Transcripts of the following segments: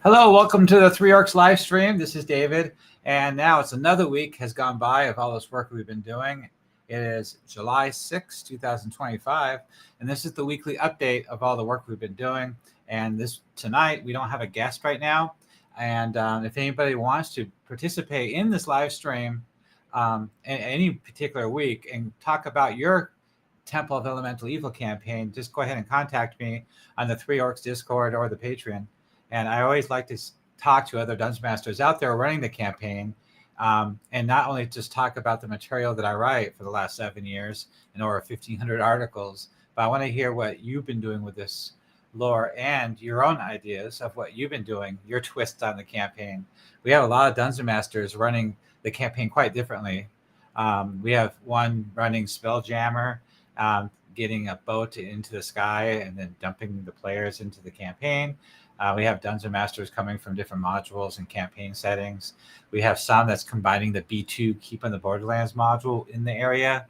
Hello, welcome to the Three Orcs live stream. This is David, and now it's another week has gone by of all this work we've been doing. It is July 6, 2025, and this is the weekly update of all the work we've been doing. And tonight, we don't have a guest right now, and if anybody wants to participate in this live stream in any particular week and talk about your Temple of Elemental Evil campaign, just go ahead and contact me on the Three Orcs Discord or the Patreon. And I always like to talk to other Dungeon Masters out there running the campaign, and not only just talk about the material that I write for the last 7 years and over 1,500 articles, but I want to hear what you've been doing with this lore and your own ideas of what you've been doing, your twist on the campaign. We have a lot of Dungeon Masters running the campaign quite differently. We have one running Spelljammer, getting a boat into the sky and then dumping the players into the campaign. We have Dungeon Masters coming from different modules and campaign settings. We have some that's combining the B2 Keep on the Borderlands module in the area.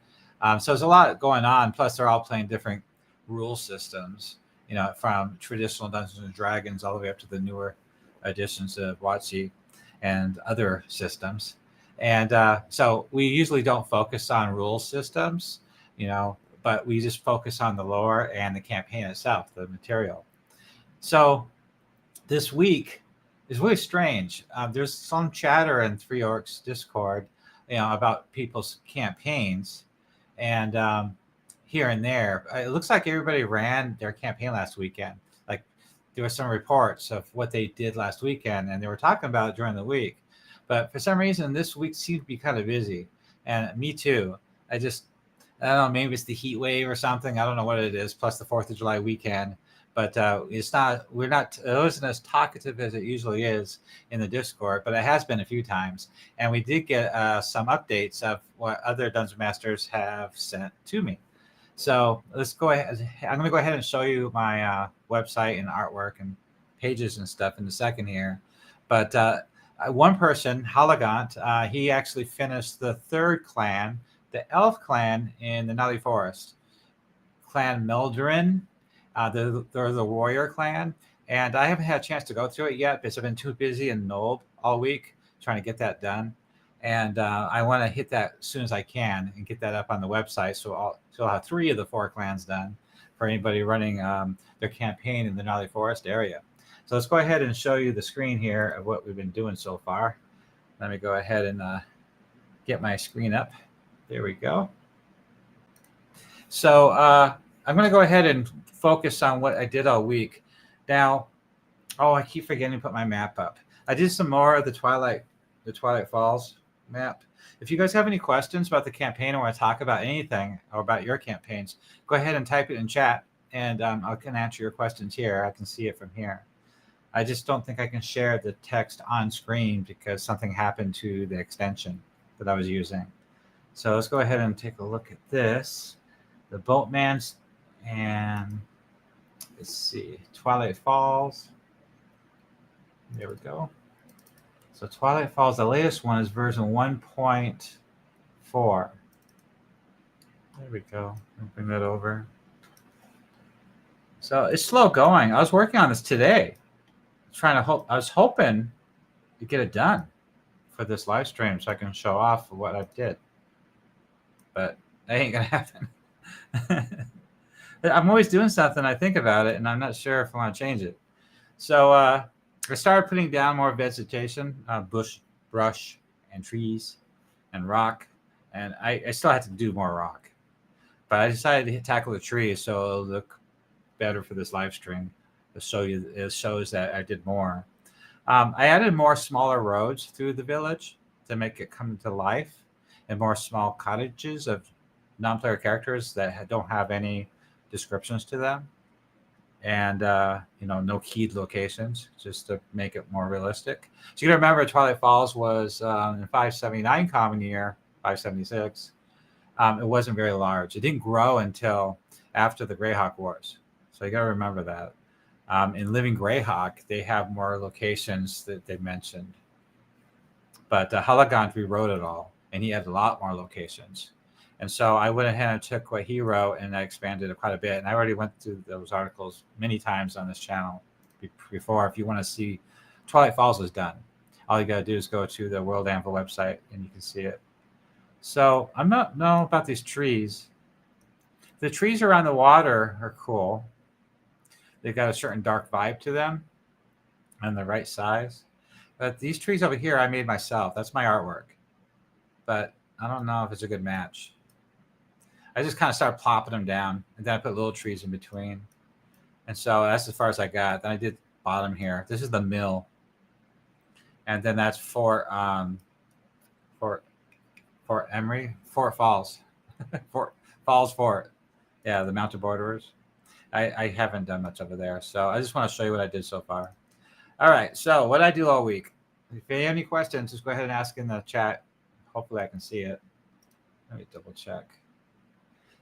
So there's a lot going on. Plus, they're all playing different rule systems, from traditional Dungeons and Dragons all the way up to the newer editions of WotC and other systems. And so we usually don't focus on rule systems, but we just focus on the lore and the campaign itself, the material. So this week is really strange. There's some chatter in Three Orcs Discord, about people's campaigns, and here and there. It looks like everybody ran their campaign last weekend. Like there were some reports of what they did last weekend, and they were talking about it during the week. But for some reason, this week seemed to be kind of busy, and me too. I don't know, maybe it's the heat wave or something. I don't know what it is. Plus the 4th of July weekend. But it wasn't as talkative as it usually is in the Discord, but it has been a few times. And we did get some updates of what other Dungeon Masters have sent to me. So let's go ahead. I'm going to go ahead and show you my website and artwork and pages and stuff in a second here. But one person, Halagant, he actually finished the 3rd clan, the Elf clan in the Nutty Forest. Clan Meldurin. They're the warrior clan, and I haven't had a chance to go through it yet because I've been too busy in Nob all week trying to get that done. And I want to hit that as soon as I can and get that up on the website. So I'll have 3 of the 4 clans done for anybody running their campaign in the Nutty Forest area. So let's go ahead and show you the screen here of what we've been doing so far. Let me go ahead and get my screen up. There we go. So I'm going to go ahead and focus on what I did all week. Now, I keep forgetting to put my map up. I did some more of the Twilight Falls map. If you guys have any questions about the campaign or want to talk about anything or about your campaigns, go ahead and type it in chat, and I can answer your questions here. I can see it from here. I just don't think I can share the text on screen because something happened to the extension that I was using. So let's go ahead and take a look at this. The Boatman's, and let's see, Twilight Falls. There we go. So Twilight Falls, the latest one is version 1.4. There we go. Bring that over. So it's slow going. I was working on this today. I was hoping to get it done for this live stream so I can show off what I did. But that ain't gonna happen. I'm always doing something. I think about it, and I'm not sure if I want to change it. So I started putting down more vegetation, brush, and trees, and rock. And I still had to do more rock. But I decided to tackle the trees so it'll look better for this live stream. It shows that I did more. I added more smaller roads through the village to make it come to life, and more small cottages of non-player characters that don't have any descriptions to them, and no keyed locations, just to make it more realistic. So you gotta remember, Twilight Falls was in 579 common year, 576. It wasn't very large. It didn't grow until after the Greyhawk Wars. So you gotta remember that. In Living Greyhawk, they have more locations that they mentioned. But Halagant rewrote it all, and he had a lot more locations. And so I went ahead and took what he wrote and I expanded it quite a bit. And I already went through those articles many times on this channel before. If you want to see Twilight Falls is done. All you got to do is go to the World Anvil website and you can see it. So I'm not know about these trees. The trees around the water are cool. They've got a certain dark vibe to them and the right size. But these trees over here I made myself. That's my artwork. But I don't know if it's a good match. I just kind of started plopping them down, and then I put little trees in between. And so that's as far as I got. Then I did bottom here. This is the mill. And then that's Fort Emery, Fort Falls. Fort. Yeah, the mounted borderers. I haven't done much over there. So I just want to show you what I did so far. All right, so what I do all week. If you have any questions, just go ahead and ask in the chat. Hopefully I can see it. Let me double check.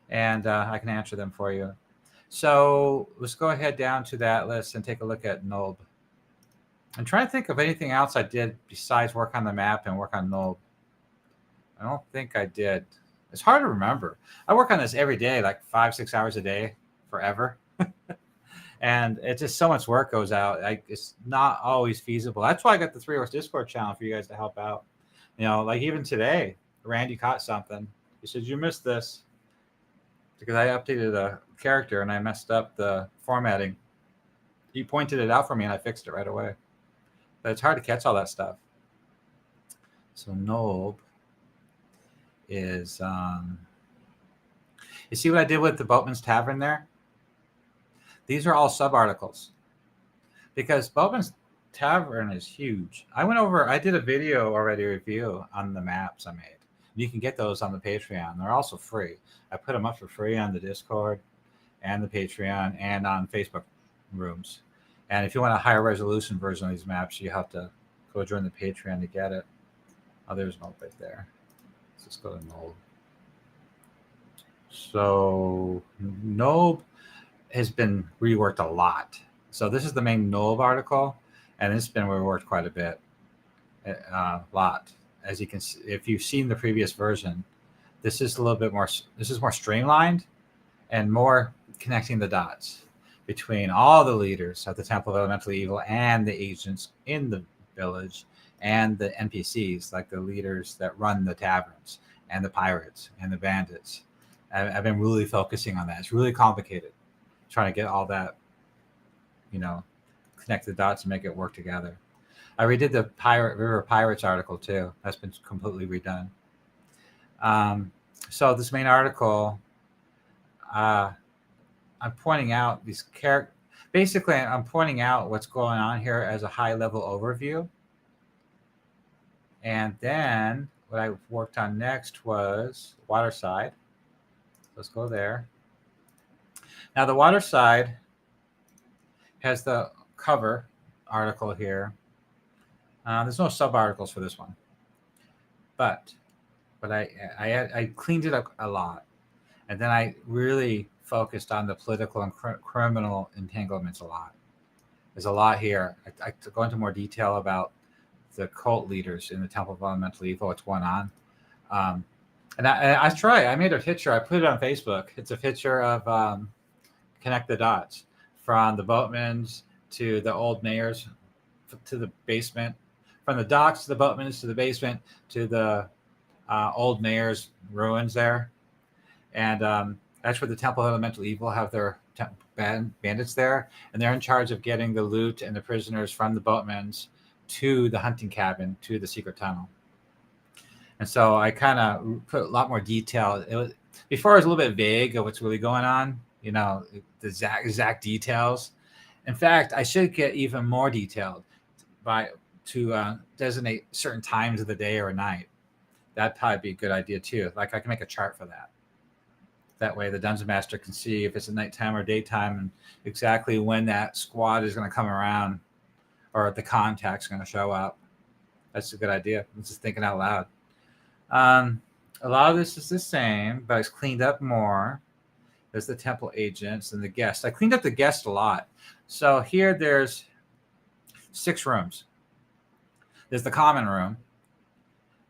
And I can answer them for you. So let's go ahead down to that list and take a look at Nulb. I'm trying to think of anything else I did besides work on the map and work on Nulb. I don't think I did. It's hard to remember. I work on this every day, like 5-6 hours a day, forever. And it's just so much work goes out. It's not always feasible. That's why I got the 3 Orcs Discord channel for you guys to help out. You know, like even today, Randy caught something. He said, "You missed this," because I updated a character and I messed up the formatting. He pointed it out for me and I fixed it right away. But it's hard to catch all that stuff. So Nulb is, you see what I did with the Boatman's Tavern there? These are all sub-articles because Boatman's Tavern is huge. I did a video already review on the maps I made. You can get those on the Patreon. They're also free. I put them up for free on the Discord and the Patreon and on Facebook rooms. And if you want a higher resolution version of these maps, you have to go join the Patreon to get it. Oh, there's Nulb right there. Let's just go to Nulb. So Nulb has been reworked a lot. So this is the main Nulb article, and it's been reworked quite a bit, lot. As you can see, if you've seen the previous version, this is a little bit more. This is more streamlined and more connecting the dots between all the leaders of the Temple of Elemental Evil and the agents in the village and the NPCs, like the leaders that run the taverns and the pirates and the bandits. I've been really focusing on that. It's really complicated, trying to get all that, connect the dots and make it work together. I redid the River Pirates article too. That's been completely redone. So this main article, I'm pointing out these characters. Basically, I'm pointing out what's going on here as a high-level overview. And then what I worked on next was Waterside. Let's go there. Now the Waterside has the cover article here. There's no sub-articles for this one. But I cleaned it up a lot. And then I really focused on the political and criminal entanglements a lot. There's a lot here. I go into more detail about the cult leaders in the Temple of Elemental Evil, what's going on. And I made a picture. I put it on Facebook. It's a picture of connect the dots from the boatmans to the old mayors to the basement, from the docks to the boatmans to the basement to the old mayor's ruins there. And that's where the Temple of Elemental Evil have their bandits there. And they're in charge of getting the loot and the prisoners from the boatmans to the hunting cabin, to the secret tunnel. And so I kind of put a lot more detail. Before it was a little bit vague of what's really going on, the exact details. In fact, I should get even more detailed to designate certain times of the day or night. That'd probably be a good idea too. Like I can make a chart for that. That way the Dungeon Master can see if it's a nighttime or daytime and exactly when that squad is going to come around or the contact's going to show up. That's a good idea. I'm just thinking out loud. A lot of this is the same, but it's cleaned up more. There's the temple agents and the guests. I cleaned up the guests a lot. So here there's 6 rooms. There's the common room.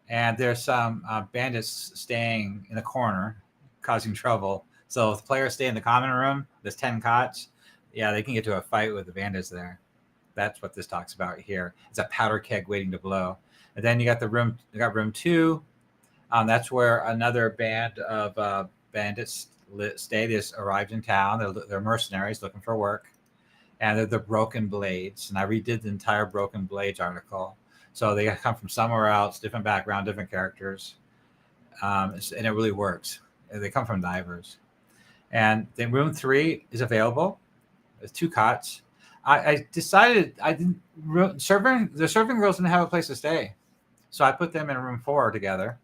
And there's some bandits staying in the corner, causing trouble. So if the players stay in the common room, there's 10 cots. Yeah, they can get to a fight with the bandits there. That's what this talks about here. It's a powder keg waiting to blow. And then you got room 2. That's where another band of bandits stay. They just arrived in town. They're mercenaries looking for work. And they're the Broken Blades. And I redid the entire Broken Blades article. So they come from somewhere else, different background, different characters. And it really works. They come from divers. And then room 3 is available. There's 2 cots. I decided the serving girls didn't have a place to stay. So I put them in room 4 together.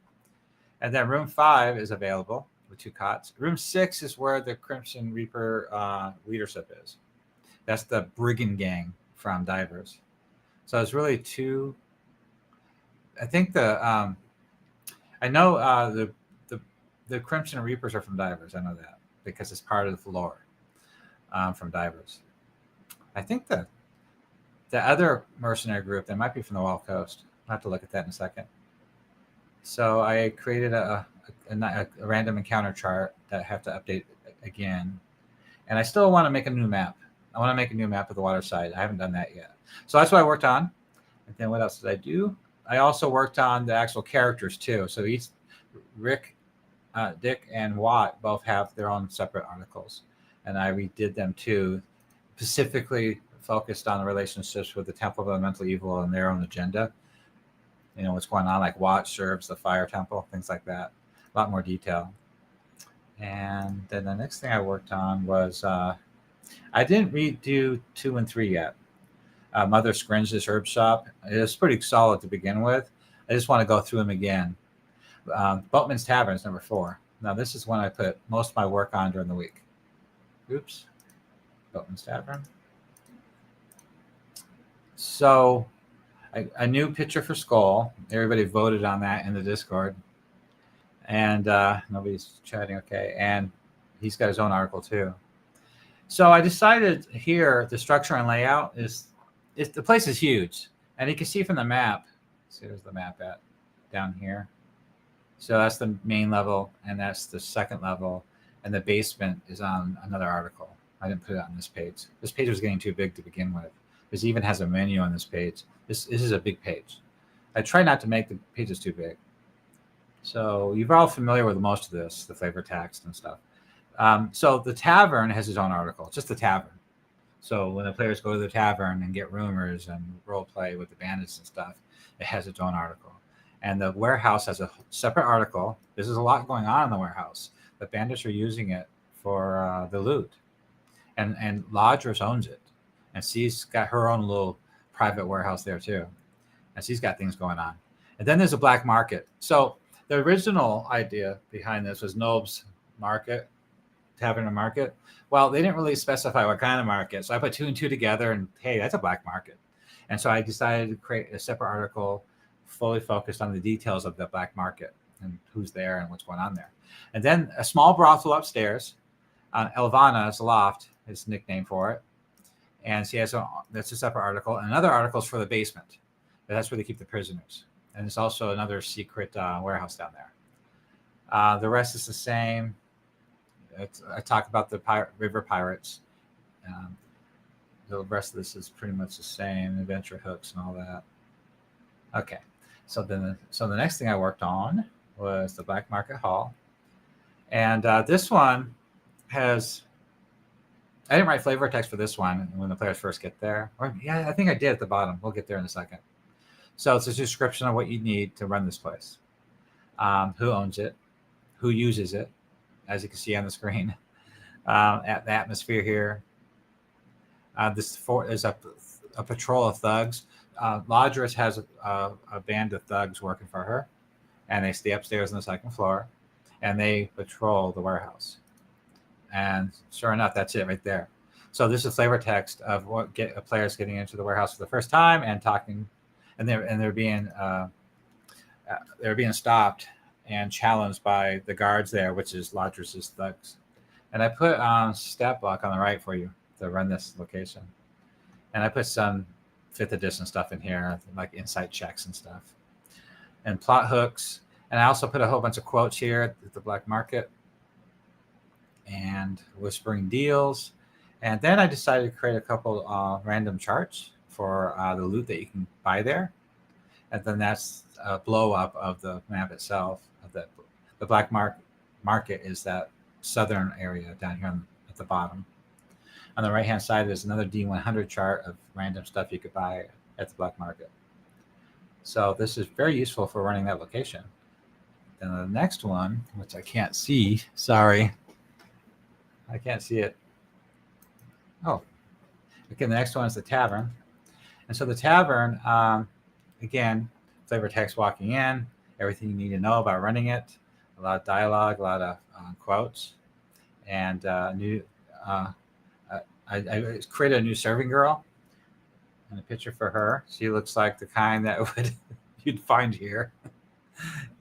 And then room 5 is available with 2 cots. Room 6 is where the Crimson Reaper leadership is. That's the brigand gang from divers. So it's really 2. I think I know the Crimson Reapers are from divers. I know that because it's part of the lore from divers. I think the other mercenary group, they might be from the Wild Coast. I'll have to look at that in a second. So I created a random encounter chart that I have to update again. And I still want to make a new map. I want to make a new map of the water side. I haven't done that yet. So that's what I worked on. And then what else did I do? I also worked on the actual characters too. So each Rick, Dick, and Watt both have their own separate articles. And I redid them too, specifically focused on the relationships with the Temple of Elemental Evil and their own agenda. You know, what's going on, like Watt serves the Fire Temple, things like that. A lot more detail. And then the next thing I worked on was, I didn't redo 2 and 3 yet. Mother Scringe's Herb Shop. It was pretty solid to begin with. I just want to go through them again. Boatman's Tavern is number 4. Now, this is one I put most of my work on during the week. Oops. Boatman's Tavern. So, a new picture for Skull. Everybody voted on that in the Discord. And nobody's chatting, okay. And he's got his own article too. So I decided here the structure and layout is the place is huge. And you can see from the map. See, there's the map down here. So that's the main level, and that's the second level. And the basement is on another article. I didn't put it on this page. This page was getting too big to begin with. This even has a menu on this page. This is a big page. I try not to make the pages too big. So you're all familiar with most of this, the flavor text and stuff. So the tavern has its own article, just the tavern. So when the players go to the tavern and get rumors and role play with the bandits and stuff, it has its own article. And the warehouse has a separate article. There's a lot going on in the warehouse. The bandits are using it for the loot. And Lodgers owns it. And she's got her own little private warehouse there too. And she's got things going on. And then there's a black market. So the original idea behind this was Nob's Market, Tavern and Market. Well, they didn't really specify what kind of market. So I put 2 and 2 together and, hey, that's a black market. And so I decided to create a separate article fully focused on the details of the black market and who's there and what's going on there. And then a small brothel upstairs. Elvana's Loft is the nickname for it. And she has that's a separate article. And another article is for the basement. That's where they keep the prisoners. And it's also another secret warehouse down there. The rest is the same. I talk about the river pirates. The rest of this is pretty much the same. Adventure hooks and all that. Okay. So the next thing I worked on was the Black Market Hall. And this one has... I didn't write flavor text for this one when the players first get there. Or yeah, I think I did at the bottom. We'll get there in a second. So it's a description of what you need to run this place. Who owns it? Who uses it? As you can see on the screen. At the atmosphere here. This is a patrol of thugs. Lodgers has a band of thugs working for her. And they stay upstairs on the second floor. And they patrol the warehouse. And sure enough, that's it right there. So this is flavor text of what players getting into the warehouse for the first time and talking, and they're being stopped and challenged by the guards there, which is Lodgers' thugs. And I put stat block on the right for you to run this location. And I put some 5th edition stuff in here, like insight checks and stuff, and plot hooks. And I also put a whole bunch of quotes here at the black market. And whispering deals. And then I decided to create a couple random charts for the loot that you can buy there. And then that's a blow up of the map itself. The black market is that southern area down here at the bottom. On the right hand side, there's another D100 chart of random stuff you could buy at the black market. So this is very useful for running that location. Then the next one, which I can't see, sorry, I can't see it. Oh, okay. The next one is the tavern. And so the tavern, again, flavor text walking in, everything you need to know about running it, a lot of dialogue, a lot of quotes, and I created a new serving girl and a picture for her. She looks like the kind that you'd find here.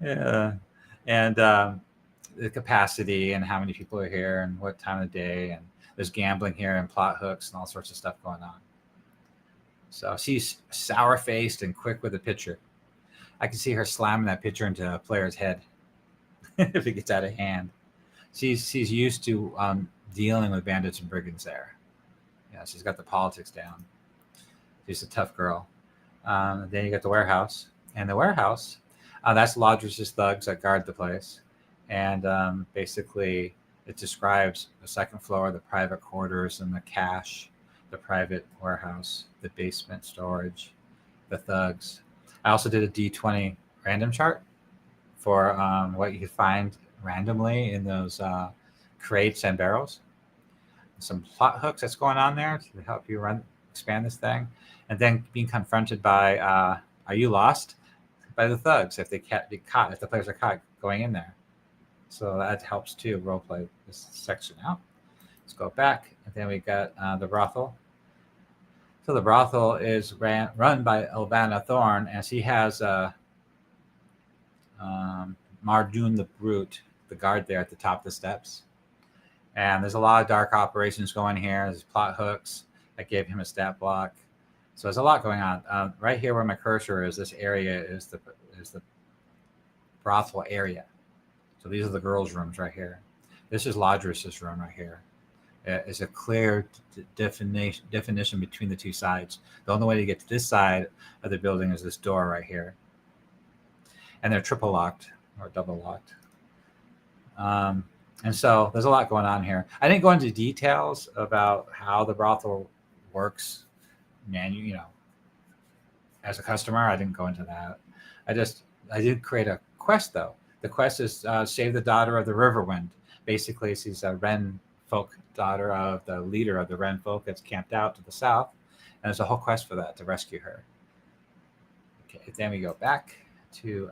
Yeah. And the capacity and how many people are here and what time of the day, and there's gambling here and plot hooks and all sorts of stuff going on. So she's sour-faced and quick with a pitcher. I can see her slamming that pitcher into a player's head if it gets out of hand. She's used to dealing with bandits and brigands there. Yeah, she's got the politics down. She's a tough girl. Then you got the warehouse. And the warehouse, that's Lodge's thugs that guard the place. And basically, it describes the second floor, the private quarters, and the cache, the private warehouse, the basement storage, the thugs. I also did a D20 random chart for what you could find randomly in those crates and barrels. Some plot hooks that's going on there to help you expand this thing. And then being confronted by, are you lost? By the thugs if they can't be caught, if the players are caught going in there. So that helps too, roleplay this section out. Let's go back. And then we got the brothel. So the brothel is run by Elvana Thorne, and she has Mardun the Brute, the guard there at the top of the steps. And there's a lot of dark operations going here. There's plot hooks. I gave him a stat block. So there's a lot going on. Right here where my cursor is, this area is the brothel area. So these are the girls' rooms right here. This is Lodris's room right here. It's a clear definition between the two sides. The only way to get to this side of the building is this door right here. And they're triple locked or double locked. And so there's a lot going on here. I didn't go into details about how the brothel works, as a customer. I didn't go into that. I did create a quest though. The quest is save the daughter of the Riverwind. Basically, she's a Wren folk daughter of the leader of the Wren folk that's camped out to the south. And there's a whole quest for that to rescue her. Okay, then we go back to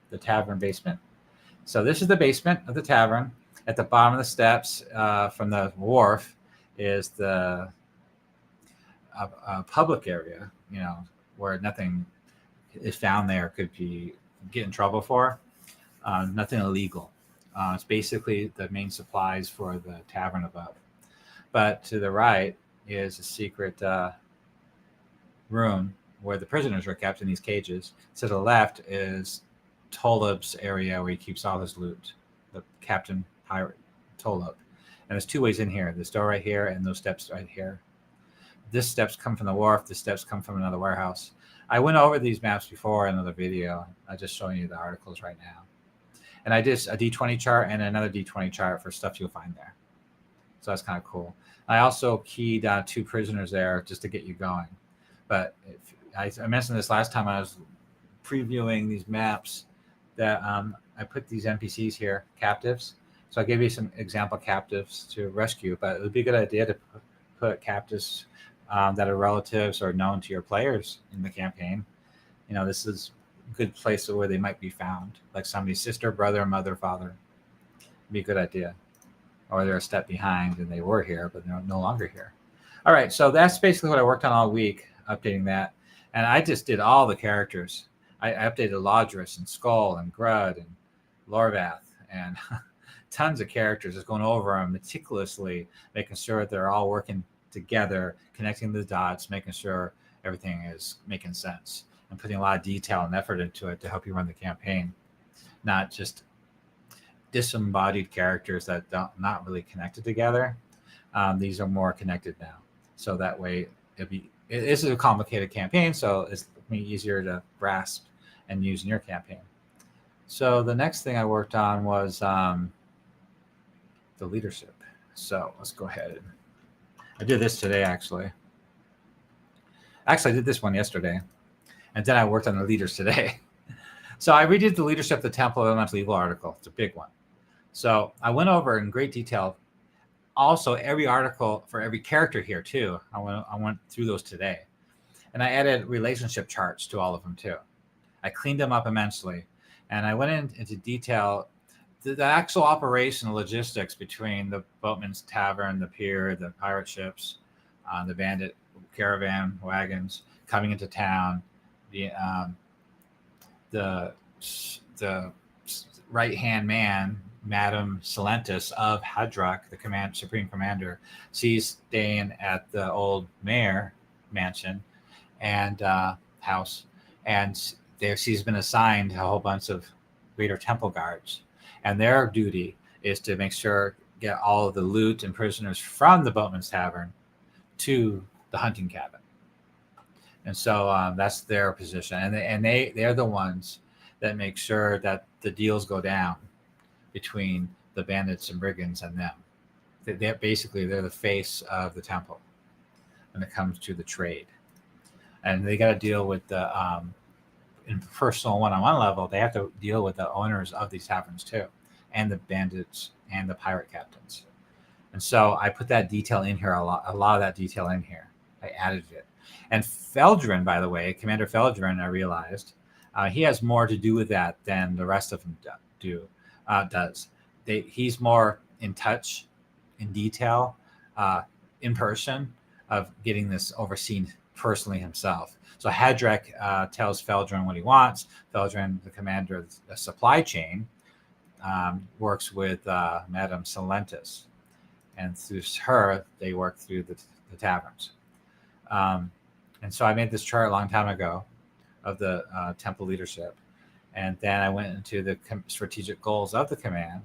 the tavern basement. So this is the basement of the tavern. At the bottom of the steps from the wharf is the public area, where nothing is found there could get in trouble for. Nothing illegal. It's basically the main supplies for the tavern above. But to the right is a secret room where the prisoners were kept in these cages. To the left is Tolub's area where he keeps all his loot, the Captain Pirate Tolub. And there's two ways in here. This door right here and those steps right here. This steps come from the wharf. The steps come from another warehouse. I went over these maps before in another video. I'm just showing you the articles right now. And I did a D20 chart and another D20 chart for stuff you'll find there. So that's kind of cool. I also keyed 2 prisoners there just to get you going. But I mentioned this last time I was previewing these maps that I put these NPCs here, captives. So I gave you some example captives to rescue, but it would be a good idea to put captives that are relatives or known to your players in the campaign. This is a good place where they might be found, like somebody's sister, brother, mother, father. It'd be a good idea. Or they're a step behind and they were here, but they're no longer here. All right, so that's basically what I worked on all week, updating that. And I just did all the characters. I updated Lodris and Skull and Grud and Lorvath and tons of characters, just going over them meticulously, making sure they're all working together, connecting the dots, making sure everything is making sense, and putting a lot of detail and effort into it to help you run the campaign, not just disembodied characters that not really connected together. These are more connected now, so that way it'll be it is a complicated campaign, so it's easier to grasp and use in your campaign. So the next thing I worked on was the leadership. So let's go ahead. I did this today, actually. Actually, I did this one yesterday, and then I worked on the leaders today. So I redid the leadership of the Temple of Elemental Evil article. It's a big one. So I went over in great detail. Also, every article for every character here too. I went through those today, and I added relationship charts to all of them too. I cleaned them up immensely, and I went into detail the actual operation logistics between the boatman's tavern, the pier, the pirate ships, the bandit caravan wagons coming into town, the right hand man, Madame Salentis of Hadrak, the supreme commander. She's staying at the old mayor mansion and house, and she's been assigned a whole bunch of greater temple guards, and their duty is to make sure get all of the loot and prisoners from the boatman's tavern to the hunting cabin. And so that's their position, and they're the ones that make sure that the deals go down between the bandits and brigands and them. They're the face of the temple when it comes to the trade, and they got to deal with the in personal one-on-one level. They have to deal with the owners of these taverns too, and the bandits and the pirate captains. And so I put that detail in here, a lot of that detail in here. I added it. And Feldrin, by the way, Commander Feldrin, I realized he has more to do with that than the rest of them does. He's more in touch, in detail, in person, of getting this overseen personally himself. So Hadrak tells Feldrin what he wants. Feldrin, the commander of the supply chain, works with Madame Salentis, and through her, they work through the taverns. And so I made this chart a long time ago of the temple leadership. And then I went into the strategic goals of the command.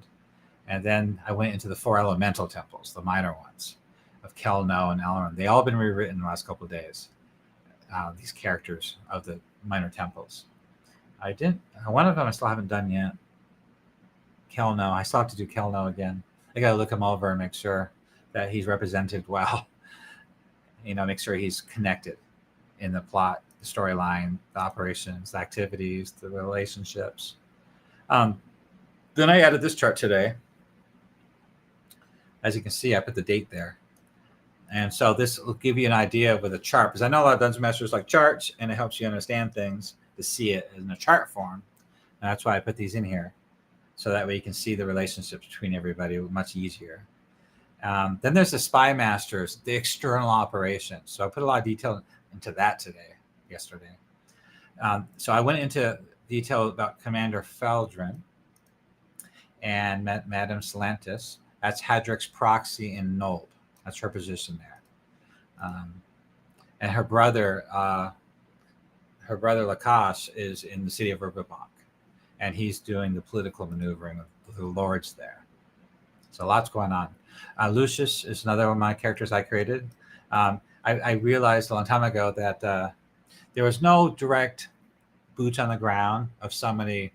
And then I went into the 4 elemental temples, the minor ones, of Kelno and Elrond. They all been rewritten in the last couple of days, these characters of the minor temples. One of them I still haven't done yet. Kelno, I still have to do Kelno again. I got to look him over and make sure that he's represented well. Make sure he's connected in the plot, the storyline, the operations, the activities, the relationships. Then I added this chart today. As you can see, I put the date there. And so this will give you an idea with a chart, because I know a lot of Dungeon Masters like charts, and it helps you understand things to see it in a chart form. And that's why I put these in here, so that way you can see the relationships between everybody much easier. Then there's the spy masters, the external operations. So I put a lot of detail into that yesterday. So I went into detail about Commander Feldrin and Madame Salentis. That's Hadrak's proxy in Nold. That's her position there. And her brother Lakash is in the city of Verbobonc, and he's doing the political maneuvering of the lords there. So lots going on. Lucius is another one of my characters I created. I realized a long time ago that there was no direct boots on the ground of somebody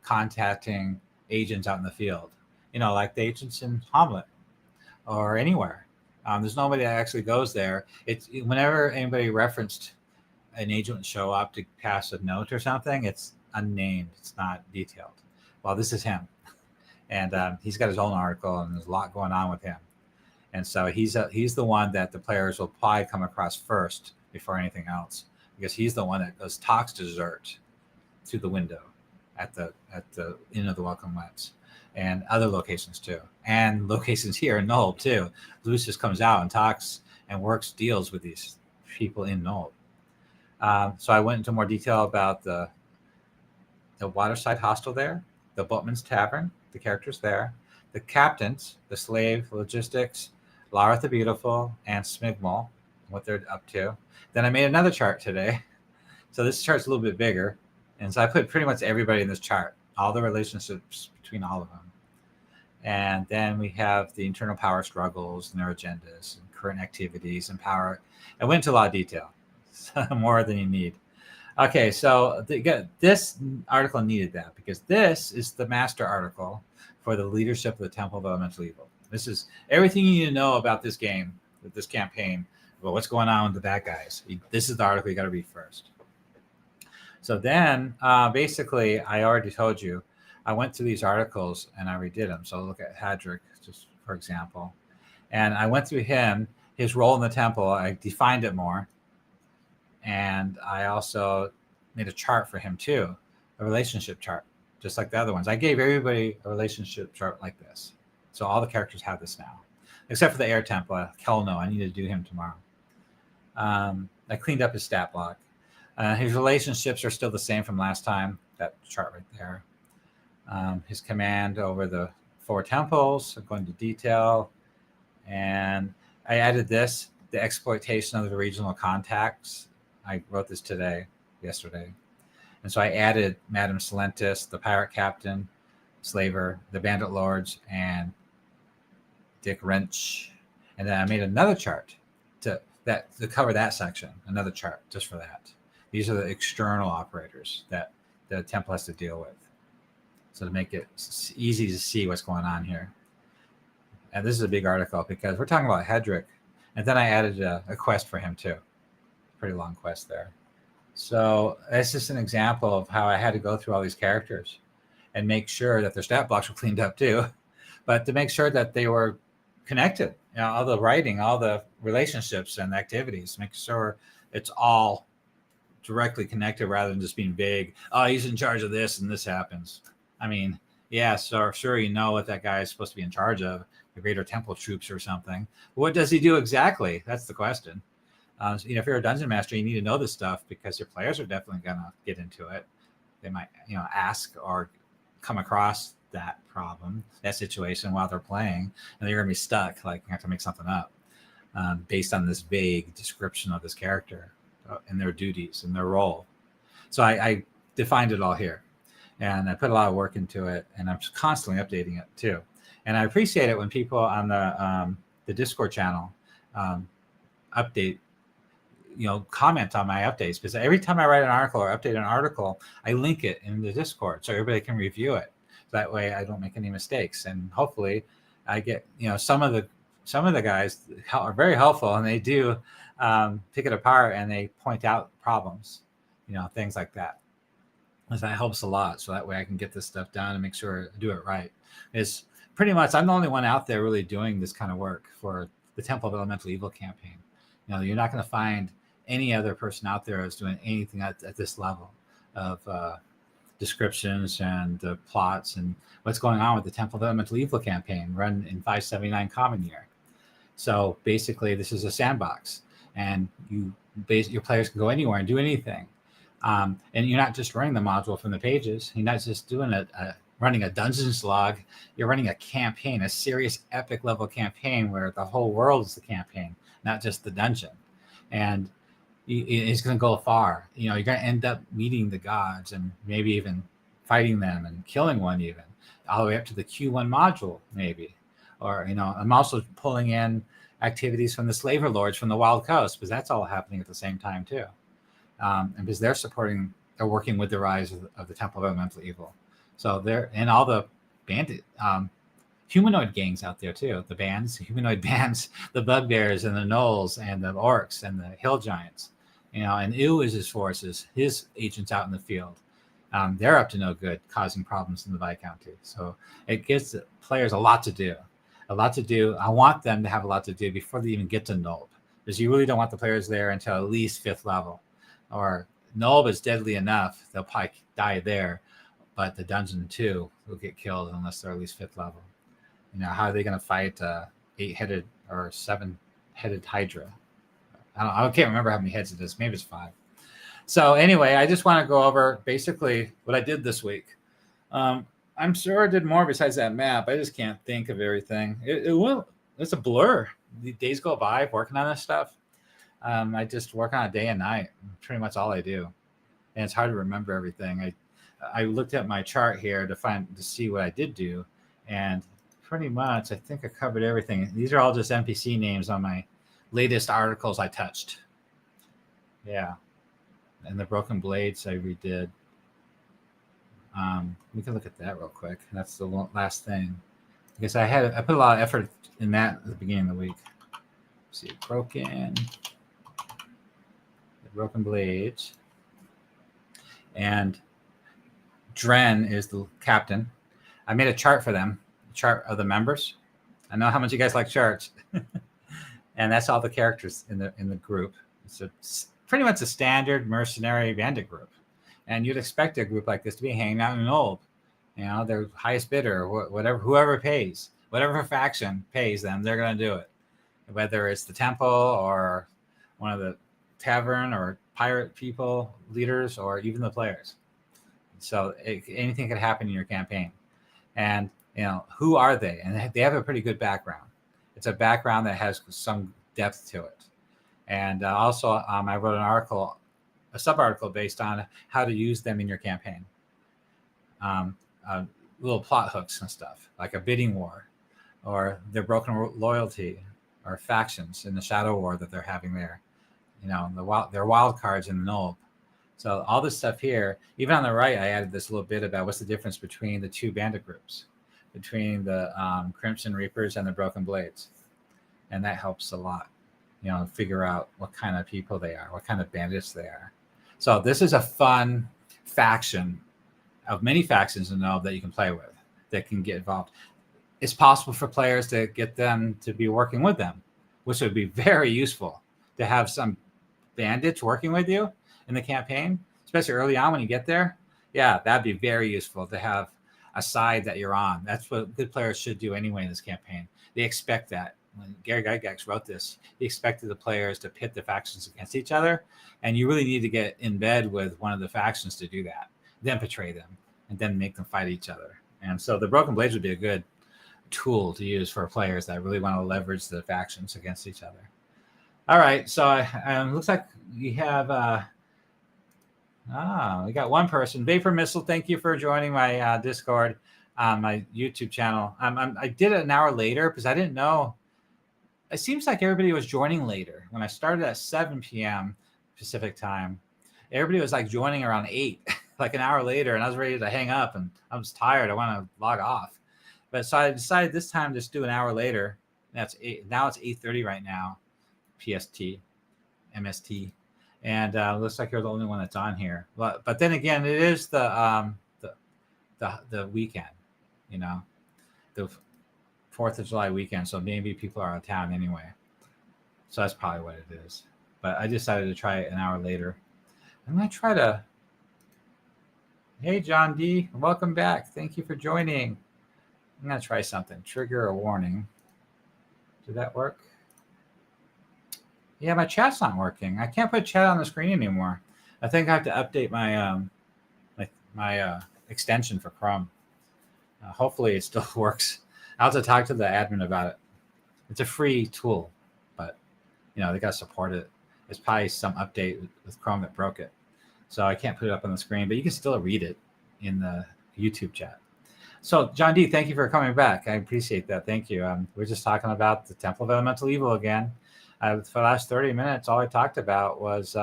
contacting agents out in the field, like the agents in Hamlet or anywhere. There's nobody that actually goes there. It's whenever anybody referenced an agent would show up to pass a note or something, it's unnamed. It's not detailed. Well, this is him. And he's got his own article, and there's a lot going on with him. And so he's the one that the players will probably come across first before anything else, because he's the one that talks to Zert through the window at the Inn of the Welcome Lands, and other locations too, and locations here in Nold too. Lucius comes out and talks and works deals with these people in Nold. So I went into more detail about the waterside hostel there, the boatman's tavern, the characters there, the captains, the slave logistics, Lara the Beautiful, and Smigmol, what they're up to. Then I made another chart today. So this chart's a little bit bigger. And so I put pretty much everybody in this chart, all the relationships between all of them. And then we have the internal power struggles and their agendas and current activities and power. I went into a lot of detail. more than you need. Okay, so this article needed that because this is the master article for the leadership of the Temple of Elemental Evil. This is everything you need to know about this game, this campaign, about what's going on with the bad guys. This is the article you got to read first. So then, basically, I already told you, I went through these articles and I redid them. So look at Hadric, just for example. And I went through him, his role in the temple. I defined it more. And I also made a chart for him too, a relationship chart, just like the other ones. I gave everybody a relationship chart like this. So all the characters have this now, except for the air temple. Hell no, I need to do him tomorrow. I cleaned up his stat block. His relationships are still the same from last time, that chart right there. His command over the 4 temples, I'm going to detail. And I added this, the exploitation of the regional contacts. I wrote this yesterday. And so I added Madame Salentis, the pirate captain, Slaver, the bandit lords, and Dick Wrench. And then I made another chart to cover that section, another chart just for that. These are the external operators that the temple has to deal with. So to make it easy to see what's going on here. And this is a big article because we're talking about Hedrick. And then I added a quest for him too. Pretty long quest there. So that's just an example of how I had to go through all these characters and make sure that their stat blocks were cleaned up too, but to make sure that they were connected, all the writing, all the relationships and activities, make sure it's all directly connected rather than just being vague. Oh, he's in charge of this and this happens. I mean, yeah, so sure, you know what that guy is supposed to be in charge of, the Greater Temple troops or something. What does he do exactly? That's the question. If you're a dungeon master, you need to know this stuff because your players are definitely going to get into it. They might, ask or come across that problem, that situation while they're playing, and they're going to be stuck. Like, you have to make something up based on this vague description of this character and their duties and their role. So I defined it all here, and I put a lot of work into it, and I'm constantly updating it too. And I appreciate it when people on the Discord channel update, comment on my updates, because every time I write an article or update an article, I link it in the Discord so everybody can review it. That way I don't make any mistakes, and hopefully I get, some of the guys are very helpful, and they do pick it apart and they point out problems, things like that. And that helps a lot. So that way I can get this stuff done and make sure I do it right. It's pretty much, I'm the only one out there really doing this kind of work for the Temple of Elemental Evil campaign. You're not going to find any other person out there who's doing anything at this level of descriptions and plots and what's going on with the Temple of Elemental Evil campaign run in 579 Common Year. So basically, this is a sandbox, and your players can go anywhere and do anything. And you're not just running the module from the pages. You're not just doing running a dungeons log. You're running a campaign, a serious epic level campaign where the whole world is the campaign, not just the dungeon. And it's going to go far. You're going to end up meeting the gods and maybe even fighting them and killing one, even all the way up to the Q1 module, maybe. Or, I'm also pulling in activities from the slaver lords from the Wild Coast, because that's all happening at the same time too. And because they're working with the rise of the Temple of Elemental Evil. So and all the bandit, humanoid gangs out there too, the humanoid bands, the bugbears and the gnolls and the orcs and the hill giants, and Ew is his forces, his agents out in the field. They're up to no good, causing problems in the Viscounty. So it gives the players a lot to do. I want them to have a lot to do before they even get to Nulb, because you really don't want the players there until at least 5th level. Or Nulb is deadly enough, they'll probably die there, but the dungeon too will get killed unless they're at least 5th level. How are they going to fight 8-headed or 7-headed Hydra? I can't remember how many heads it is. Maybe it's 5. So anyway, I just want to go over basically what I did this week. I'm sure I did more besides that map. I just can't think of everything. It's a blur. The days go by working on this stuff. I just work on it day and night. Pretty much all I do. And it's hard to remember everything. I looked at my chart here to see what I did do. And pretty much, I think I covered everything. These are all just NPC names on my latest articles I touched. Yeah. And the broken blades I redid. We can look at that real quick. That's the last thing. Because I put a lot of effort in that at the beginning of the week. Let's see, broken blades. And Dren is the captain. I made a chart for them, a chart of the members. I know how much you guys like charts. And that's all the characters in the group. It's pretty much a standard mercenary bandit group. And you'd expect a group like this to be hanging out in an old. You know, their highest bidder, whatever, whoever pays, whatever faction pays them, they're going to do it. Whether it's the temple or one of the tavern or pirate people, leaders, or even the players. So anything could happen in your campaign. And, you know, who are they? And they have a pretty good background. It's a background that has some depth to it. And also, I wrote an article, a sub-article based on how to use them in your campaign. Little plot hooks and stuff, like a bidding war, or their broken loyalty, or factions in the shadow war that they're having there. You know, their wild cards in the Knoll. So all this stuff here, even on the right, I added this little bit about what's the difference between the two bandit groups, between the Crimson Reapers and the Broken Blades. And that helps a lot, you know, figure out what kind of people they are, what kind of bandits they are. So this is a fun faction of many factions to know that you can play with, that can get involved. It's possible for players to get them to be working with them, which would be very useful to have some bandits working with you in the campaign, especially early on when you get there. Yeah, that'd be very useful to have a side that you're on. That's what good players should do anyway in this campaign. They expect that. When Gary Gygax wrote this, he expected the players to pit the factions against each other, and you really need to get in bed with one of the factions to do that, then betray them, and then make them fight each other. And so the Broken Blades would be a good tool to use for players that really want to leverage the factions against each other. All right, so looks like we have we got one person. Vapor Missile, thank you for joining my Discord, my YouTube channel. I did it an hour later because I didn't know. It seems like everybody was joining later. When I started at 7 p.m. Pacific time, everybody was like joining around 8, like an hour later, and I was ready to hang up, and I was tired. I want to log off. But so I decided this time just do an hour later. That's 8. Now it's 8:30 right now, PST, MST. And looks like you're the only one that's on here. But then again, it is the weekend, you know, the 4th of July weekend. So maybe people are out of town anyway. So that's probably what it is. But I decided to try it an hour later. I'm going to try to. Hey, John D. Welcome back. Thank you for joining. I'm going to try something. Trigger a warning. Did that work? Yeah, my chat's not working. I can't put chat on the screen anymore. I think I have to update my my extension for Chrome. Hopefully it still works. I'll have to talk to the admin about it. It's a free tool, but you know they got to support it. There's probably some update with Chrome that broke it, so I can't put it up on the screen. But you can still read it in the YouTube chat. So John D, thank you for coming back. I appreciate that. Thank you. We're just talking about the Temple of Elemental Evil again. For the last 30 minutes, all I talked about was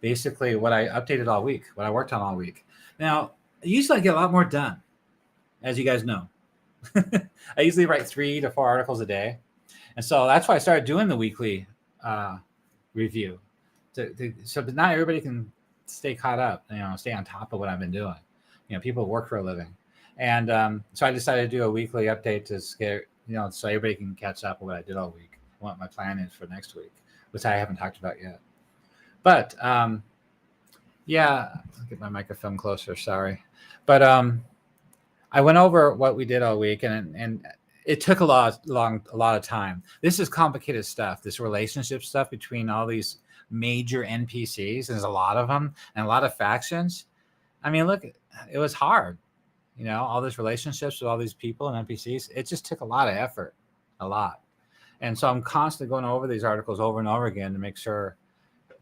basically what I updated all week, what I worked on all week. Now, usually I get a lot more done, as you guys know. I usually write 3 to 4 articles a day. And so that's why I started doing the weekly review. So that not everybody can stay caught up, you know, stay on top of what I've been doing. You know, people work for a living. And so I decided to do a weekly update to scare, you know, so everybody can catch up with what I did all week. What my plan is for next week, which I haven't talked about yet. But yeah, I'll get my microphone closer. Sorry, but I went over what we did all week, and it took a lot of time. This is complicated stuff. This relationship stuff between all these major NPCs. There's a lot of them and a lot of factions. I mean, look, it was hard. You know, all these relationships with all these people and NPCs. It just took a lot of effort, a lot. And so I'm constantly going over these articles over and over again to make sure,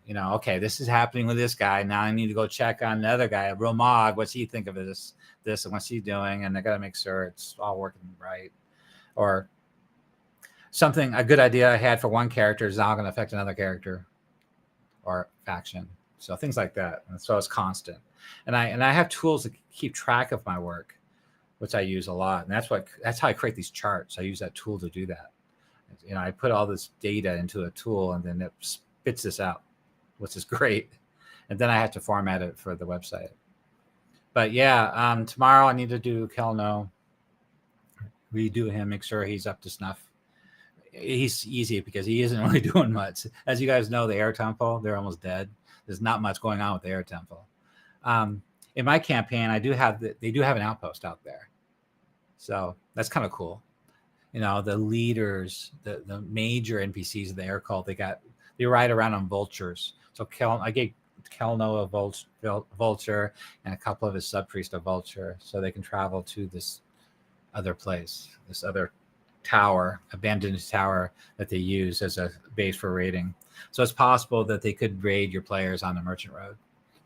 you know, okay, this is happening with this guy. Now I need to go check on another guy, Romag. What's he think of this, and what's he doing? And I got to make sure it's all working right. Or a good idea I had for one character is now going to affect another character. or faction. So things like that. And so it's constant. And I have tools to keep track of my work, which I use a lot. And that's how I create these charts. I use that tool to do that. I put all this data into a tool, and then it spits this out, which is great. And then I have to format it for the website. But yeah, tomorrow I need to do Kelno, redo him, make sure he's up to snuff. He's easy because he isn't really doing much. As you guys know, the Air Temple, they're almost dead. There's not much going on with the Air Temple. In my campaign, they do have an outpost out there. So that's kind of cool. The leaders, the major NPCs of the air cult, they ride around on vultures. So I gave Kelno a vulture, and a couple of his sub-priests a vulture, so they can travel to this other place, this other tower, abandoned tower that they use as a base for raiding. So it's possible that they could raid your players on the Merchant Road.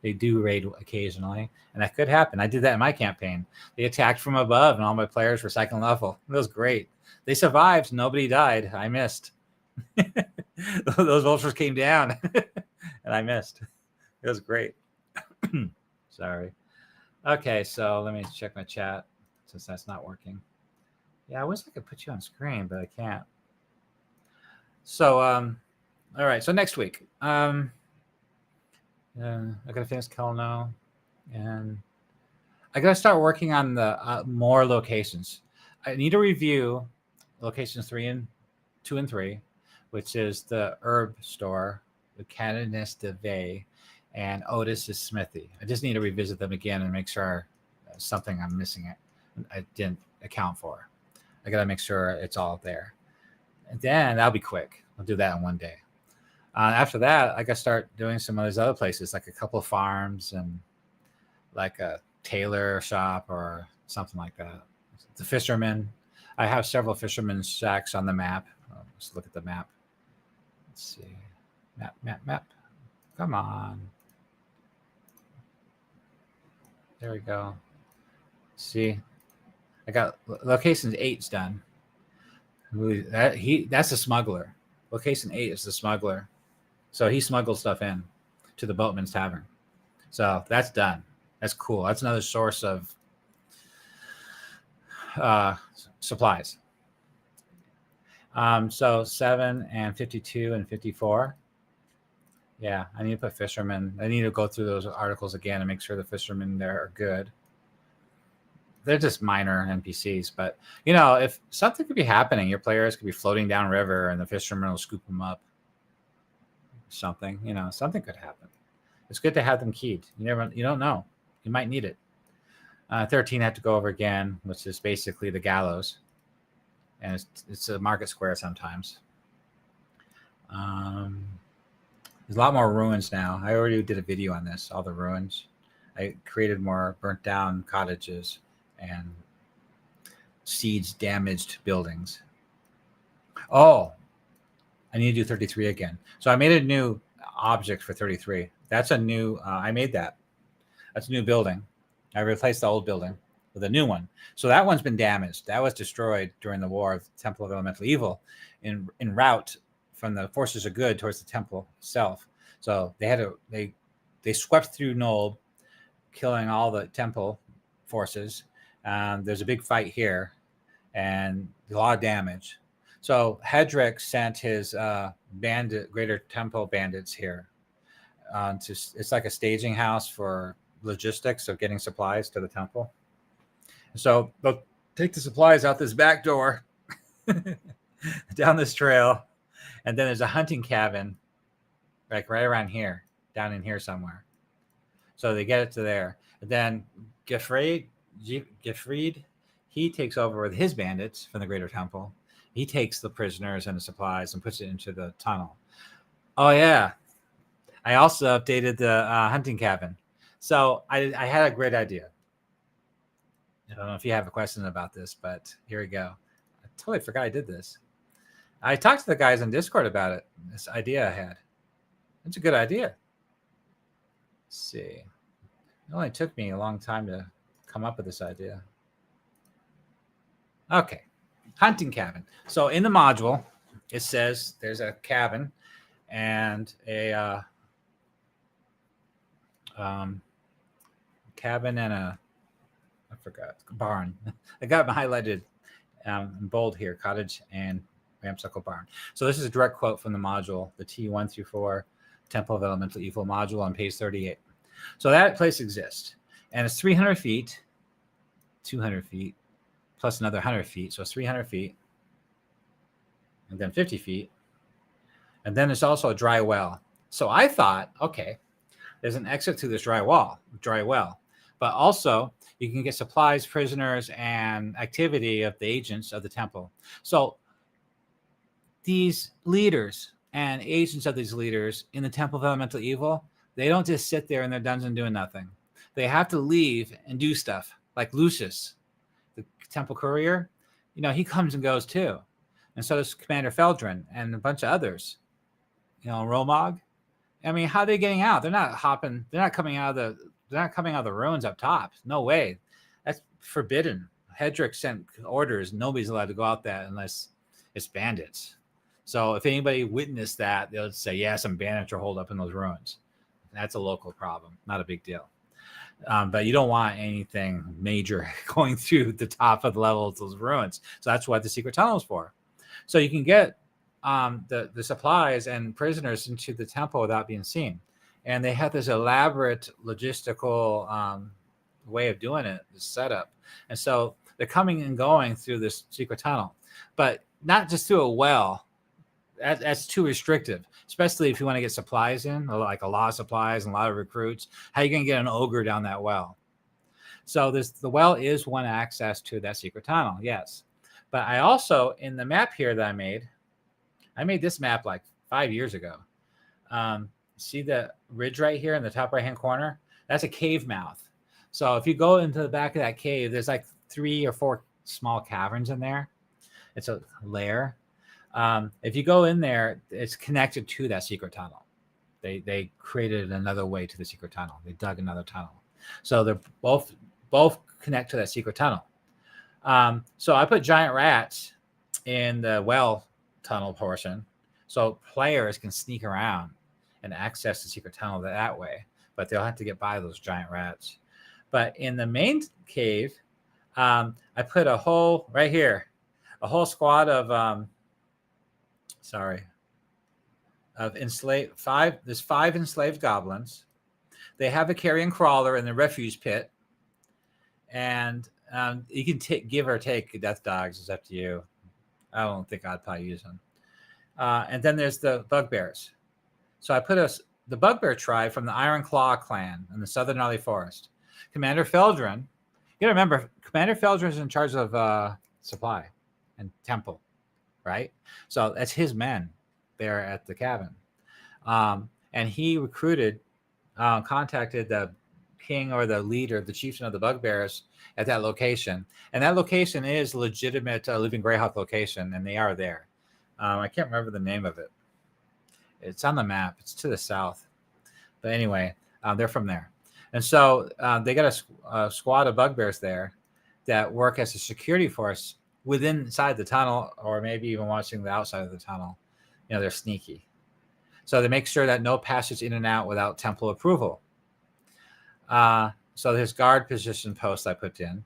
They do raid occasionally, and that could happen. I did that in my campaign. They attacked from above, and all my players were second level. It was great. They survived. Nobody died. I missed. Those vultures came down, and I missed. It was great. Sorry. Okay, so let me check my chat since that's not working. Yeah, I wish I could put you on screen, but I can't. So, all right. So next week, I gotta finish Kelno, and I gotta start working on the more locations. I need to review locations 2 and 3, which is the herb store, the Canoness de Vey, and Otis's Smithy. I just need to revisit them again and make sure something I'm missing I didn't account for. I got to make sure it's all there. And then that'll be quick. I'll do that in one day. After that, I got to start doing some of those other places, like a couple of farms and like a tailor shop or something like that. The fishermen. I have several fishermen's shacks on the map. Let's look at the map. Let's see. Map. Come on. There we go. See, I got locations 8's done. That's a smuggler. Location 8 is the smuggler. So he smuggled stuff in to the Boatman's Tavern. So that's done. That's cool. That's another source of supplies. So 7 and 52 and 54. Yeah, I need to put fishermen. I need to go through those articles again and make sure the fishermen there are good. They're just minor NPCs, but if something could be happening, your players could be floating downriver and the fishermen will scoop them up. Something could happen. It's good to have them keyed. You don't know. You might need it. 13 I have to go over again, which is basically the gallows, and it's a market square sometimes. There's a lot more ruins now. I already did a video on this, all the ruins. I created more burnt down cottages and siege damaged buildings. Oh, I need to do 33 again. So I made a new object for 33. That's a new, I made that. That's a new building. I replaced the old building with a new one. So that one's been damaged. That was destroyed during the War of the Temple of Elemental Evil in route from the Forces of Good towards the temple itself. So they swept through Nold, killing all the temple forces. There's a big fight here and a lot of damage. So Hedrick sent his Greater Temple bandits here. It's like a staging house for logistics of getting supplies to the temple. So they'll take the supplies out this back door down this trail. And then there's a hunting cabin, like right around here, down in here somewhere. So they get it to there. And then Gefried, he takes over with his bandits from the Greater Temple. He takes the prisoners and the supplies and puts it into the tunnel. Oh, yeah. I also updated the hunting cabin. So I had a great idea. I don't know if you have a question about this, but here we go. I totally forgot I did this. I talked to the guys on Discord about it, this idea I had. It's a good idea. Let's see. It only took me a long time to come up with this idea. Okay. Hunting cabin. So in the module, it says there's a cabin and a cabin and I forgot, barn. I got them highlighted in bold here, cottage and ramshackle barn. So this is a direct quote from the module, the T1 through 4 Temple of Elemental Evil module on page 38. So that place exists, and it's 300 feet, 200 feet, plus another 100 feet. So it's 300 feet, and then 50 feet. And then there's also a dry well. So I thought, okay, there's an exit to this dry well. But also you can get supplies, prisoners, and activity of the agents of the temple. So these leaders and agents of these leaders in the Temple of Elemental Evil, they don't just sit there in their dungeon doing nothing. They have to leave and do stuff. Like Lucius, the temple courier, he comes and goes too. And so does Commander Feldrin and a bunch of others. Romog. I mean, how are they getting out? They're not hopping. They're not coming out of the ruins up top. No way. That's forbidden. Hedrick sent orders. Nobody's allowed to go out that unless it's bandits. So if anybody witnessed that, they'll say, yeah, some bandits are holed up in those ruins. That's a local problem, not a big deal. But you don't want anything major going through the top of the level of those ruins. So that's what the secret tunnel is for. So you can get the supplies and prisoners into the temple without being seen. And they have this elaborate logistical way of doing it, this setup. And so they're coming and going through this secret tunnel, but not just through a well. That's too restrictive, especially if you want to get supplies in, like a lot of supplies and a lot of recruits. How are you going to get an ogre down that well? So the well is one access to that secret tunnel, yes. But I also, in the map here that I made this map like 5 years ago. See the ridge right here in the top right-hand corner? That's a cave mouth. So if you go into the back of that cave, there's like 3 or 4 small caverns in there. It's a lair. If you go in there, it's connected to that secret tunnel. They created another way to the secret tunnel. They dug another tunnel. So they're both connect to that secret tunnel. So I put giant rats in the well tunnel portion, so players can sneak around and access the secret tunnel that way, but they'll have to get by those giant rats. But in the main cave, I put a whole squad of there's 5 enslaved goblins. They have a carrion crawler in the refuge pit, and you can give or take death dogs. It's up to you. I don't think I'd probably use them. And then there's the bugbears. So I put the bugbear tribe from the Iron Claw clan in the Southern Gnarly Forest. Commander Feldrin, you gotta remember, Commander Feldrin is in charge of supply and temple, right? So that's his men there at the cabin. And he contacted the king or the leader, the chieftain of the bugbears at that location. And that location is legitimate Living Greyhawk location, and they are there. I can't remember the name of it. It's on the map. It's to the south. But anyway, they're from there. And so they got a squad of bugbears there that work as a security force inside the tunnel, or maybe even watching the outside of the tunnel. They're sneaky. So they make sure that no passage in and out without temple approval. So there's guard position posts I put in.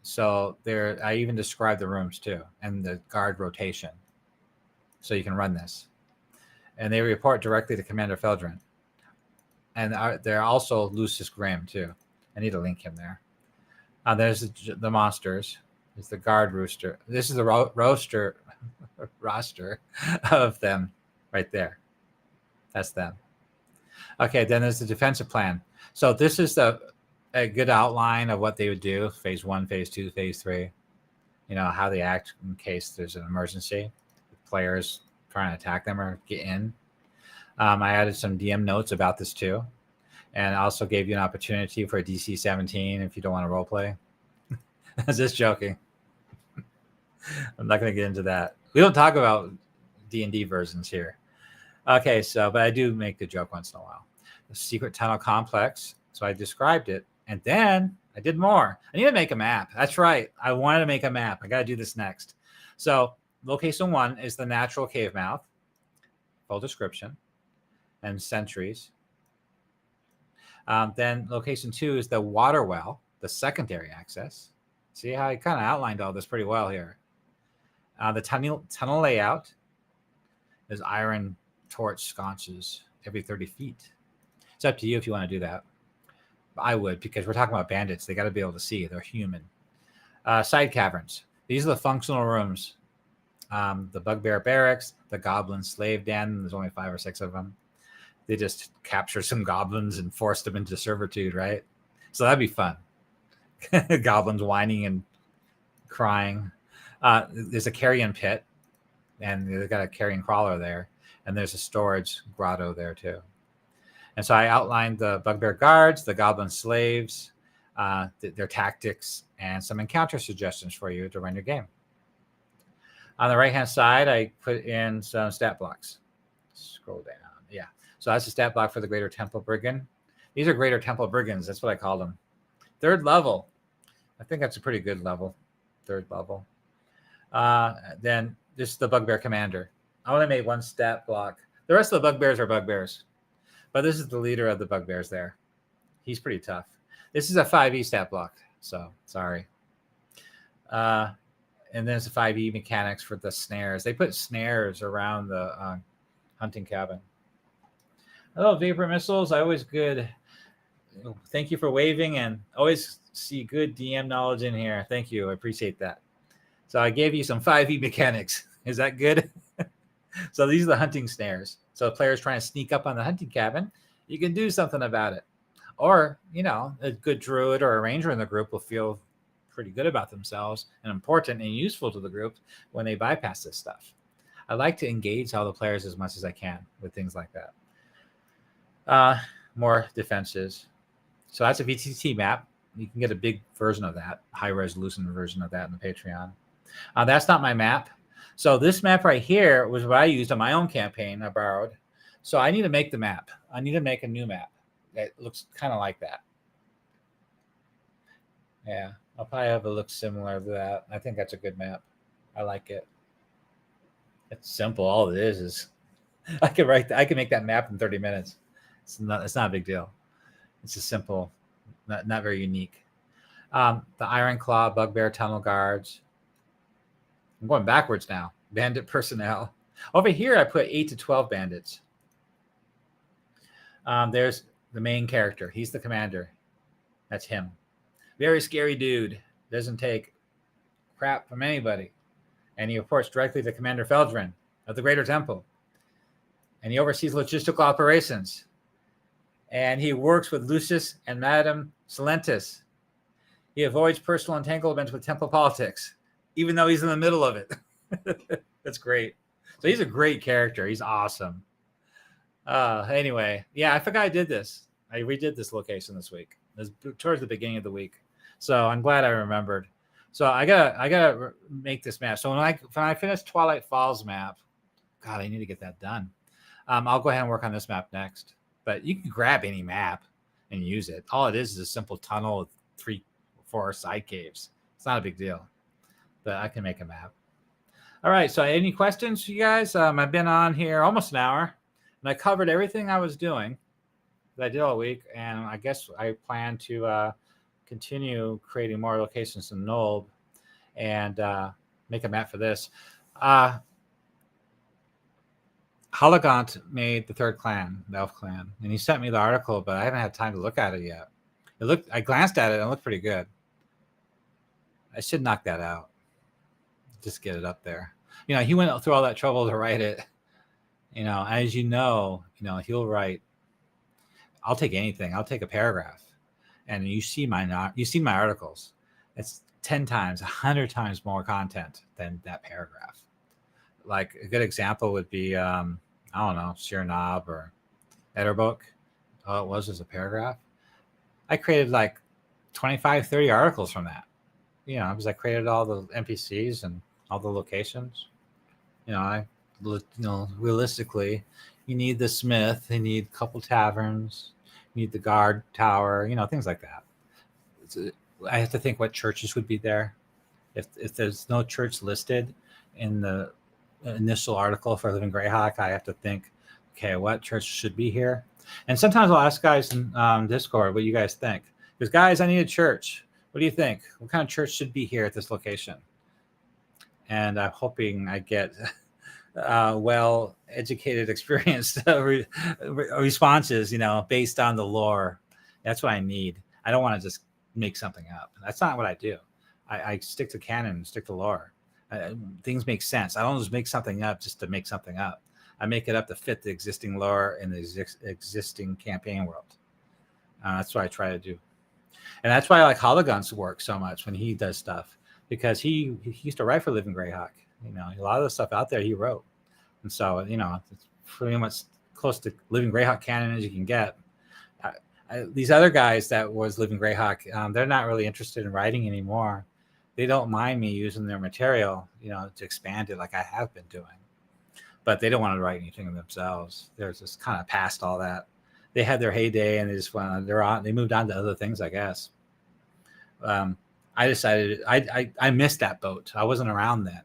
So I even described the rooms too, and the guard rotation. So you can run this. And they report directly to Commander Feldrin. And they're also Lucius Grimm too. I need to link him there. There's the monsters. There's the guard rooster. This is the roster of them right there. That's them. Okay, then there's the defensive plan. So this is a good outline of what they would do. Phase 1, phase 2, phase 3. How they act in case there's an emergency. Players trying to attack them or get in. I added some DM notes about this too. And I also gave you an opportunity for a DC 17 if you don't want to role play. I was just joking. I'm not going to get into that. We don't talk about D&D versions here. Okay, but I do make the joke once in a while. The secret tunnel complex. So I described it. And then I did more. I need to make a map. That's right. I wanted to make a map. I got to do this next. So location 1 is the natural cave mouth. Full description. And sentries. Then location 2 is the water well, the secondary access. See how I kind of outlined all this pretty well here. The tunnel layout is iron torch sconces every 30 feet. It's up to you if you want to do that. I would, because we're talking about bandits. They got to be able to see. They're human. Side caverns. These are the functional rooms. The bugbear barracks, the goblin slave den. There's only 5 or 6 of them. They just captured some goblins and forced them into servitude, right? So that'd be fun. Goblins whining and crying. There's a carrion pit, and they've got a carrion crawler there. And there's a storage grotto there too. And so I outlined the bugbear guards, the goblin slaves, their tactics, and some encounter suggestions for you to run your game. On the right-hand side, I put in some stat blocks. Scroll down. Yeah. So that's a stat block for the Greater Temple Brigand. These are Greater Temple Brigands. That's what I call them. 3rd level. I think that's a pretty good level. 3rd level. Then this is the Bugbear Commander. I only made 1 stat block. The rest of the bugbears are bugbears. But this is the leader of the bugbears there. He's pretty tough. This is a 5e stat block. So, sorry. And then it's a 5e mechanics for the snares. They put snares around the hunting cabin. Hello, Vapor Missiles. Always good. Thank you for waving, and always see good DM knowledge in here. Thank you. I appreciate that. So I gave you some 5e mechanics. Is that good? So these are the hunting snares. So if players trying to sneak up on the hunting cabin, you can do something about it. Or, a good druid or a ranger in the group will feel pretty good about themselves and important and useful to the group when they bypass this stuff. I like to engage all the players as much as I can with things like that. More defenses. So that's a VTT map. You can get a big version of that, high resolution version of that in the Patreon. That's not my map. So this map right here was what I used on my own campaign. I borrowed. So I need to make the map. I need to make a new map that looks kind of like that. Yeah, I'll probably have a look similar to that. I think that's a good map. I like it. It's simple. All it is I can make that map in 30 minutes. It's not a big deal. It's just simple, not very unique. The Iron Claw, Bugbear Tunnel Guards. I'm going backwards now. Bandit personnel. Over here, I put 8 to 12 bandits. There's the main character. He's the commander. That's him. Very scary dude. Doesn't take crap from anybody. And he reports directly to Commander Feldrin of the Greater Temple. And he oversees logistical operations. And he works with Lucius and Madame Silentis. He avoids personal entanglements with temple politics, even though he's in the middle of it. That's great. So he's a great character. He's awesome. Anyway, yeah, I forgot I did this. I redid this location this week. It was towards the beginning of the week. So I'm glad I remembered. So I gotta make this map. So when I finish Twilight Falls map, God, I need to get that done. I'll go ahead and work on this map next. But you can grab any map and use it. All it is a simple tunnel with 3 or 4 side caves. It's not a big deal. But I can make a map. All right. So any questions, you guys? I've been on here almost an hour, and I covered everything I was doing that I did all week. And I guess I plan to continue creating more locations in Nulb and make a map for this. Hologant made the 3rd clan, the Elf clan, and he sent me the article, but I haven't had time to look at it yet. I glanced at it and it looked pretty good. I should knock that out. Just get it up there. He went through all that trouble to write it. As you know, he'll write. I'll take anything. I'll take a paragraph, and you've seen my articles. It's 10 times, 100 times more content than that paragraph. Like a good example would be, I don't know, Sheernab or Etterbook. All it was a paragraph. I created like 25, 30 articles from that. Because I created all the NPCs and all the locations. Realistically, you need the smith, you need a couple taverns, you need the guard tower, things like that. I have to think what churches would be there. If there's no church listed in the initial article for Living Greyhawk, I have to think, okay, what church should be here? And sometimes I'll ask guys in Discord what you guys think. Because guys, I need a church. What do you think? What kind of church should be here at this location? And I'm hoping I get well-educated, experienced responses, based on the lore. That's what I need. I don't want to just make something up. That's not what I do. I stick to canon, stick to lore. Things make sense. I don't just make something up just to make something up. I make it up to fit the existing lore in the existing campaign world. That's what I try to do. And that's why I like Hologun's work so much when he does stuff, because he used to write for Living Greyhawk. A lot of the stuff out there he wrote. And so, it's pretty much close to Living Greyhawk canon as you can get. These other guys that was Living Greyhawk, they're not really interested in writing anymore. They don't mind me using their material, to expand it like I have been doing. But they don't want to write anything themselves. They're just kind of past all that. They had their heyday and they moved on to other things, I guess. I decided I missed that boat. I wasn't around then.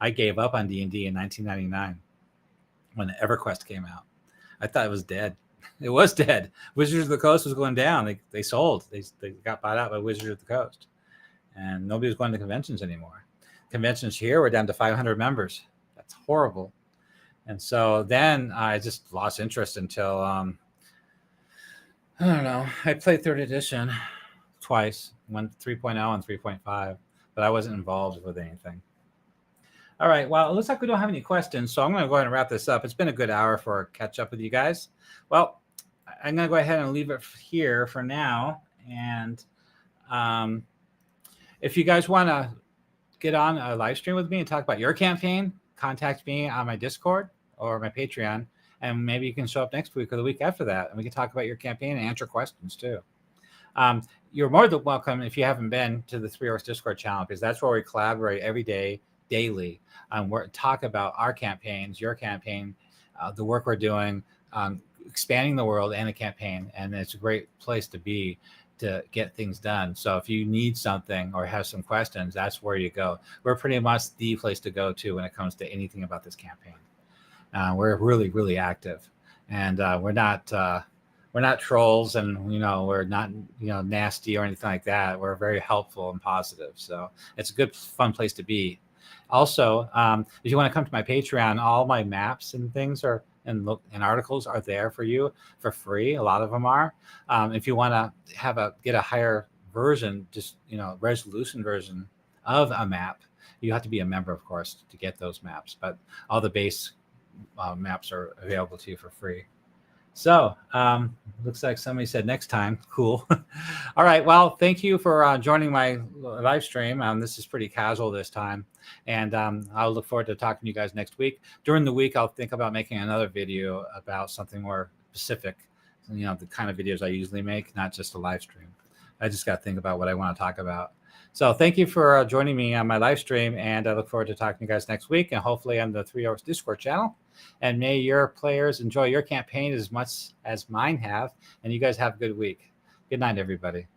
I gave up on D&D in 1999 when EverQuest came out. I thought it was dead. It was dead. Wizards of the Coast was going down. They sold. They got bought out by Wizards of the Coast. And nobody was going to conventions anymore. Conventions here were down to 500 members. That's horrible. And so then I just lost interest until, I don't know. I played 3rd edition twice, 3.0 and 3.5, but I wasn't involved with anything. All right. Well, it looks like we don't have any questions, so I'm going to go ahead and wrap this up. It's been a good hour for a catch up with you guys. Well, I'm going to go ahead and leave it here for now. And if you guys want to get on a live stream with me and talk about your campaign, contact me on my Discord or my Patreon, and maybe you can show up next week or the week after that, and we can talk about your campaign and answer questions too. You're more than welcome if you haven't been to the 3 Orcs Discord channel, because that's where we collaborate every day, daily. We're talk about our campaigns, your campaign, the work we're doing, expanding the world and the campaign, and it's a great place to be to get things done. So if you need something or have some questions, that's where you go. We're pretty much the place to go to when it comes to anything about this campaign. We're really, really active, and we're not trolls, and we're not nasty or anything like that. We're very helpful and positive. So it's a good, fun place to be. Also, if you want to come to my Patreon, all my maps and things and articles are there for you for free. A lot of them are. If you want to get a higher version, just resolution version of a map, you have to be a member, of course, to get those maps. But all the base maps are available to you for free. So looks like somebody said next time. Cool. All right. Well, thank you for joining my live stream. This is pretty casual this time, and I'll look forward to talking to you guys next week. During the week, I'll think about making another video about something more specific, the kind of videos I usually make, not just a live stream. I just got to think about what I want to talk about. So thank you for joining me on my live stream, and I look forward to talking to you guys next week, and hopefully on the 3 Orcs Discord channel. And may your players enjoy your campaign as much as mine have, and you guys have a good week. Good night, everybody.